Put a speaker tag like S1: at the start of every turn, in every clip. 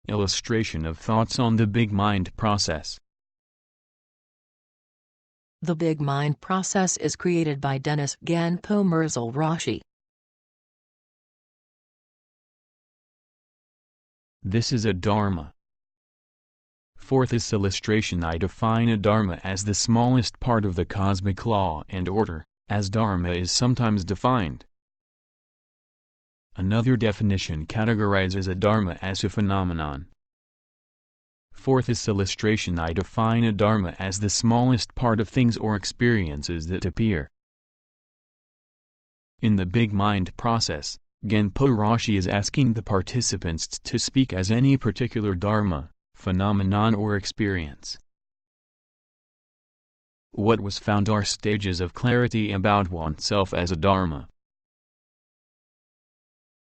S1: Illustration of thoughts on the big mind process.
S2: The big mind process is created by Dennis Ganpo Merzel Rashi.
S1: This is a dharma. For this illustration I define a dharma as the smallest part of the cosmic law and order, as dharma is sometimes defined. Another definition categorizes a dharma as a phenomenon. For this illustration I define a dharma as the smallest part of things or experiences that appear. In the big mind process, Ganpo Rashi is asking the participants to speak as any particular dharma, phenomenon or experience. What was found are stages of clarity about oneself as a dharma.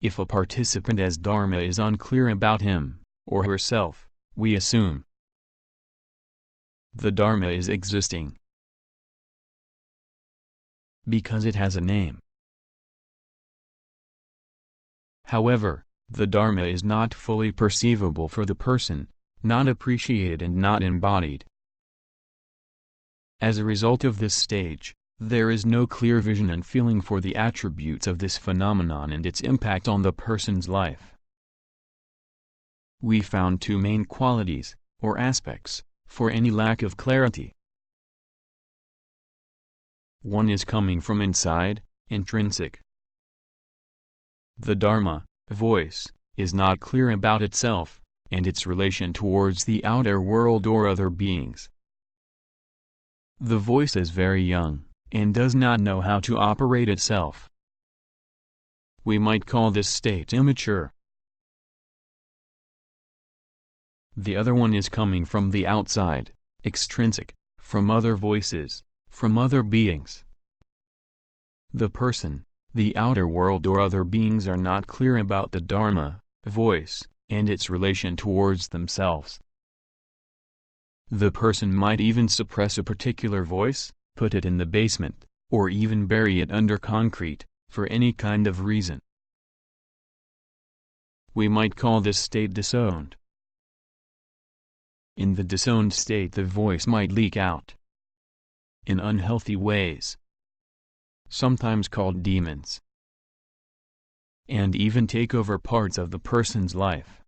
S1: If a participant as dharma is unclear about him, or herself, we assume the dharma is existing because it has a name. However, the dharma is not fully perceivable for the person, not appreciated and not embodied. As a result of this stage, there is no clear vision and feeling for the attributes of this phenomenon and its impact on the person's life. We found two main qualities, or aspects, for any lack of clarity. One is coming from inside, intrinsic. The dharma, voice, is not clear about itself, and its relation towards the outer world or other beings. The voice is very young, and does not know how to operate itself. We might call this state immature. The other one is coming from the outside, extrinsic, from other voices, from other beings. The person, the outer world or other beings are not clear about the dharma, voice, and its relation towards themselves. The person might even suppress a particular voice, put it in the basement, or even bury it under concrete, for any kind of reason. We might call this state disowned. In the disowned state the voice might leak out in unhealthy ways, sometimes called demons, and even take over parts of the person's life.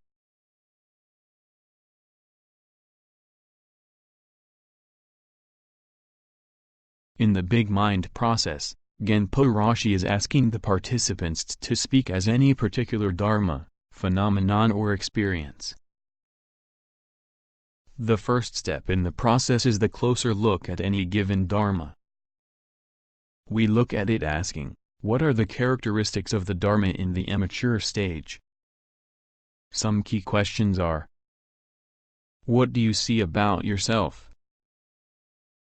S1: In the big mind process, Ganpo Rashi is asking the participants to speak as any particular dharma, phenomenon or experience. The first step in the process is the closer look at any given dharma. We look at it asking, what are the characteristics of the dharma in the immature stage? Some key questions are: what do you see about yourself?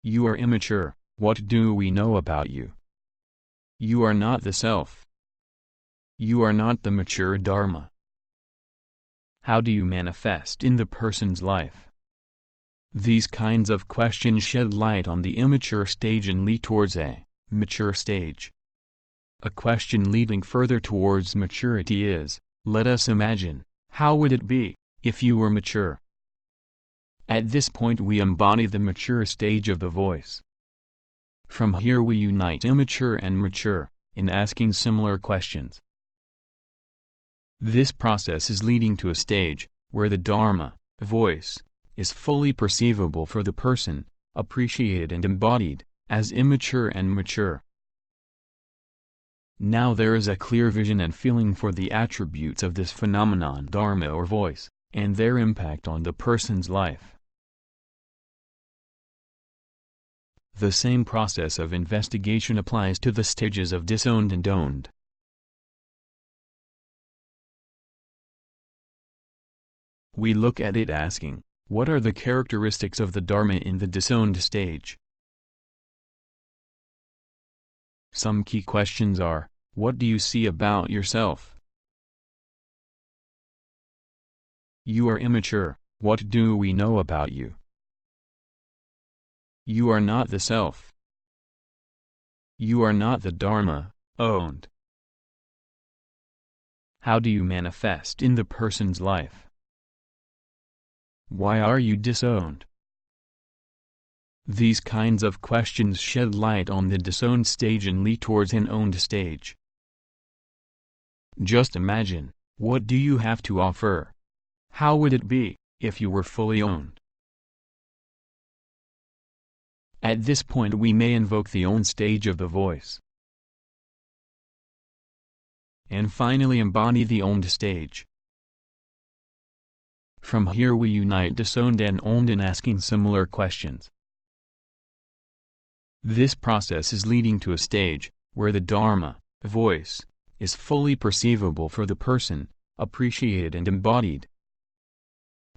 S1: You are immature, what do we know about you? You are not the self. You are not the mature dharma. How do you manifest in the person's life? These kinds of questions shed light on the immature stage and lead towards a mature stage. A question leading further towards maturity is, let us imagine, how would it be, if you were mature? At this point we embody the mature stage of the voice. From here we unite immature and mature, in asking similar questions. This process is leading to a stage, where the dharma, voice, is fully perceivable for the person, appreciated and embodied, as immature and mature. Now there is a clear vision and feeling for the attributes of this phenomenon dharma or voice, and their impact on the person's life. The same process of investigation applies to the stages of disowned and owned. We look at it asking, what are the characteristics of the dharma in the disowned stage? Some key questions are, what do you see about yourself? You are immature, what do we know about you? You are not the self. You are not the dharma, owned. How do you manifest in the person's life? Why are you disowned? These kinds of questions shed light on the disowned stage and lead towards an owned stage. Just imagine, what do you have to offer? How would it be, if you were fully owned? At this point we may invoke the owned stage of the voice. And finally embody the owned stage. From here we unite disowned and owned in asking similar questions. This process is leading to a stage, where the Dharma, voice, is fully perceivable for the person, appreciated and embodied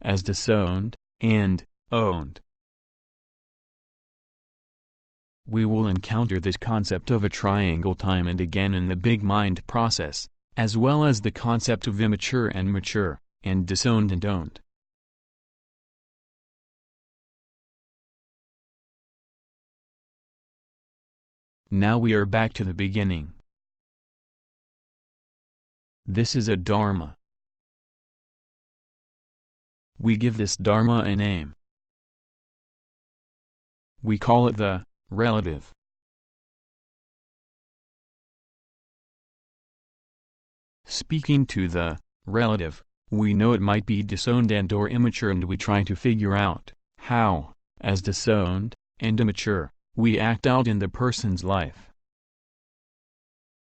S1: as disowned and owned. We will encounter this concept of a triangle time and again in the big mind process, as well as the concept of immature and mature, and disowned and owned. Now we are back to the beginning. This is a Dharma. We give this Dharma a name. We call it the relative. Speaking to the relative, we know it might be disowned and or immature, and we try to figure out how, as disowned and immature, we act out in the person's life.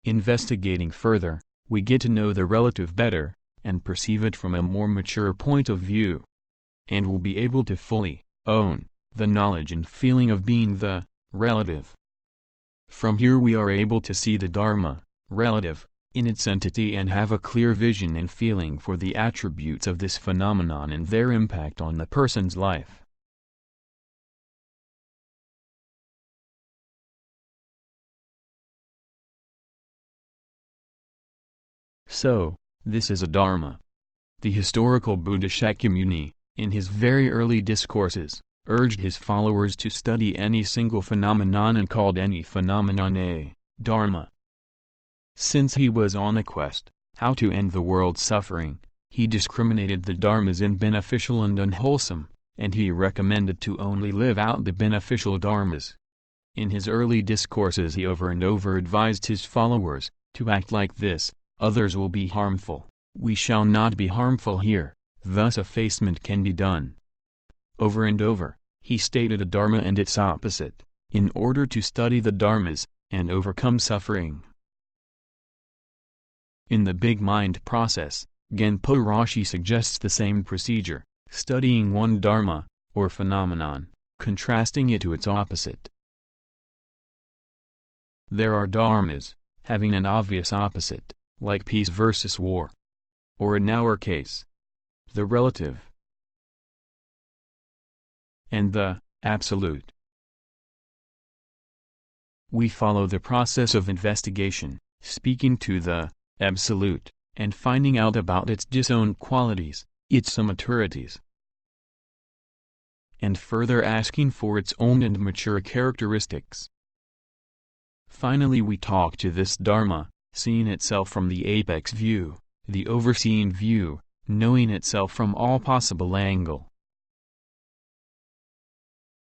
S1: Investigating further, we get to know the relative better, and perceive it from a more mature point of view. And will be able to fully own the knowledge and feeling of being the relative. From here we are able to see the Dharma, relative, in its entity and have a clear vision and feeling for the attributes of this phenomenon and their impact on the person's life. So, this is a Dharma. The historical Buddha Shakyamuni, in his very early discourses, urged his followers to study any single phenomenon and called any phenomenon a Dharma. Since he was on a quest, how to end the world's suffering, he discriminated the Dharmas in beneficial and unwholesome, and he recommended to only live out the beneficial Dharmas. In his early discourses he over and over advised his followers, to act like this, others will be harmful, we shall not be harmful here, thus effacement can be done. Over and over, he stated a Dharma and its opposite, in order to study the Dharmas, and overcome suffering. In the big mind process, Genpo Roshi suggests the same procedure, studying one Dharma, or phenomenon, contrasting it to its opposite. There are Dharmas, having an obvious opposite, like peace versus war. Or in our case, the relative and the absolute. We follow the process of investigation, speaking to the absolute, and finding out about its disowned qualities, its immaturities, and further asking for its own and mature characteristics. Finally we talk to this Dharma, seeing itself from the apex view, the overseeing view, knowing itself from all possible angle.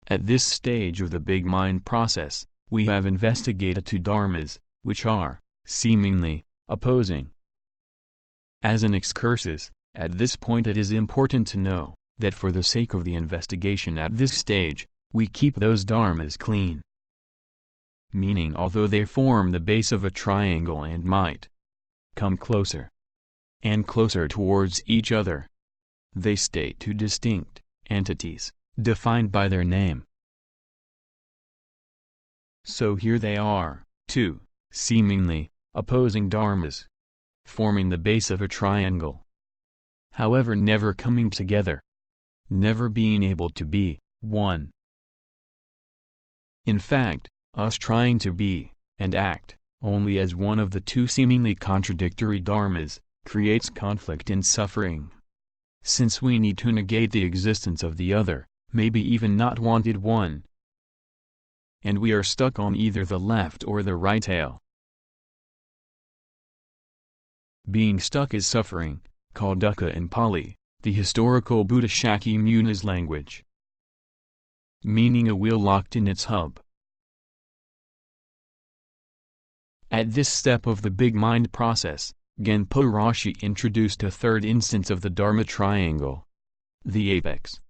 S1: At this stage of the big mind process, we have investigated two Dharmas, which are, seemingly, opposing. As an excursus, at this point it is important to know, that for the sake of the investigation at this stage, we keep those Dharmas clean. Meaning although they form the base of a triangle and might come closer and closer towards each other, they stay two distinct entities, defined by their name. So here they are, two, seemingly, opposing Dharmas, forming the base of a triangle. However never coming together. Never being able to be one. In fact, us trying to be, and act, only as one of the two seemingly contradictory Dharmas, creates conflict and suffering. Since we need to negate the existence of the other, maybe even not wanted one. And we are stuck on either the left or the right tail. Being stuck is suffering, called dukkha in Pali, the historical Buddha Shakyamuni's language, meaning a wheel locked in its hub. At this step of the big mind process, Genpo Roshi introduced a third instance of the Dharma triangle, the apex.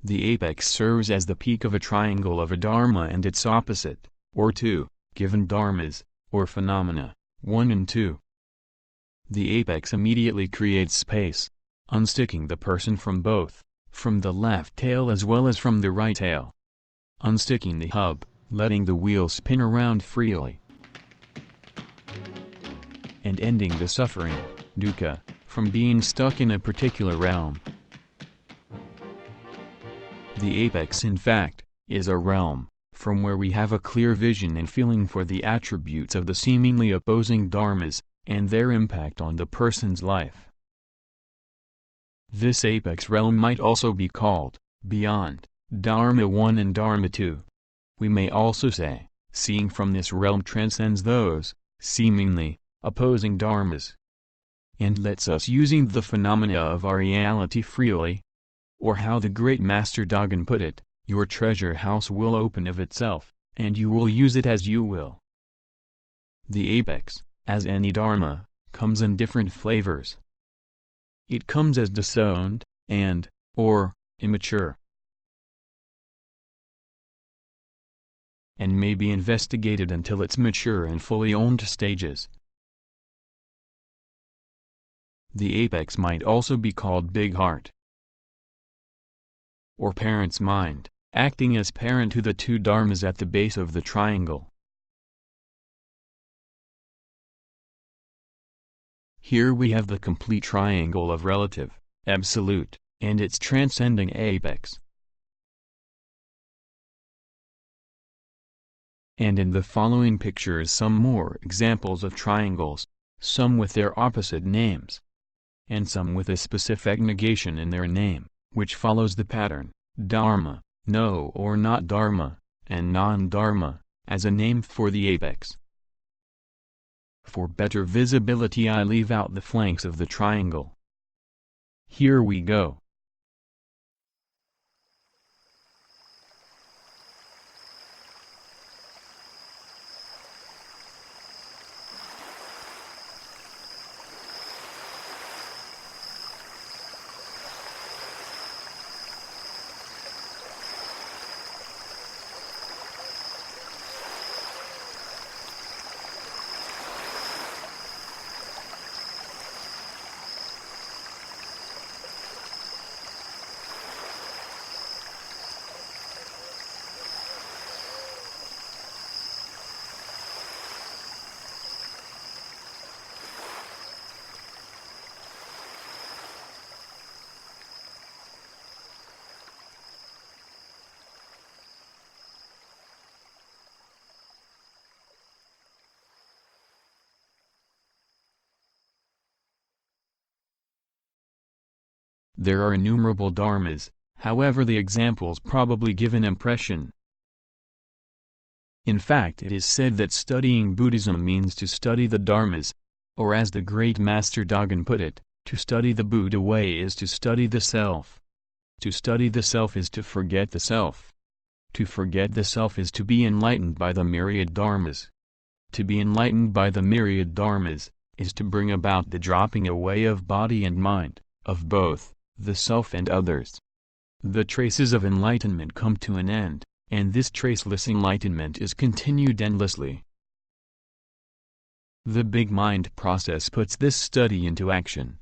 S1: The apex serves as the peak of a triangle of a dharma and its opposite, or two, given dharmas, or phenomena, 1 and 2. The apex immediately creates space, unsticking the person from both, from the left tail as well as from the right tail. Unsticking the hub, letting the wheel spin around freely. And ending the suffering, dukkha, from being stuck in a particular realm. The apex, in fact, is a realm, from where we have a clear vision and feeling for the attributes of the seemingly opposing dharmas, and their impact on the person's life. This apex realm might also be called, beyond, Dharma 1 and Dharma 2. We may also say, seeing from this realm transcends those, seemingly, opposing dharmas, and lets us using the phenomena of our reality freely. Or how the great Master Dogen put it, your treasure house will open of itself, and you will use it as you will. The apex, as any dharma, comes in different flavors. It comes as disowned, or immature, and may be investigated until its mature and fully owned stages. The apex might also be called big heart, or parent's mind, acting as parent to the two dharmas at the base of the triangle. Here we have the complete triangle of relative, absolute, and its transcending apex. And in the following pictures some more examples of triangles, some with their opposite names, and some with a specific negation in their name, which follows the pattern, dharma, no or not dharma, and non-dharma, as a name for the apex. For better visibility I leave out the flanks of the triangle. Here we go. There are innumerable dharmas, however the examples probably give an impression. In fact, it is said that studying Buddhism means to study the dharmas, or as the great Master Dogen put it, to study the Buddha way is to study the self. To study the self is to forget the self. To forget the self is to be enlightened by the myriad dharmas. To be enlightened by the myriad dharmas, is to bring about the dropping away of body and mind, of both, the self and others. The traces of enlightenment come to an end, and this traceless enlightenment is continued endlessly. The big mind process puts this study into action.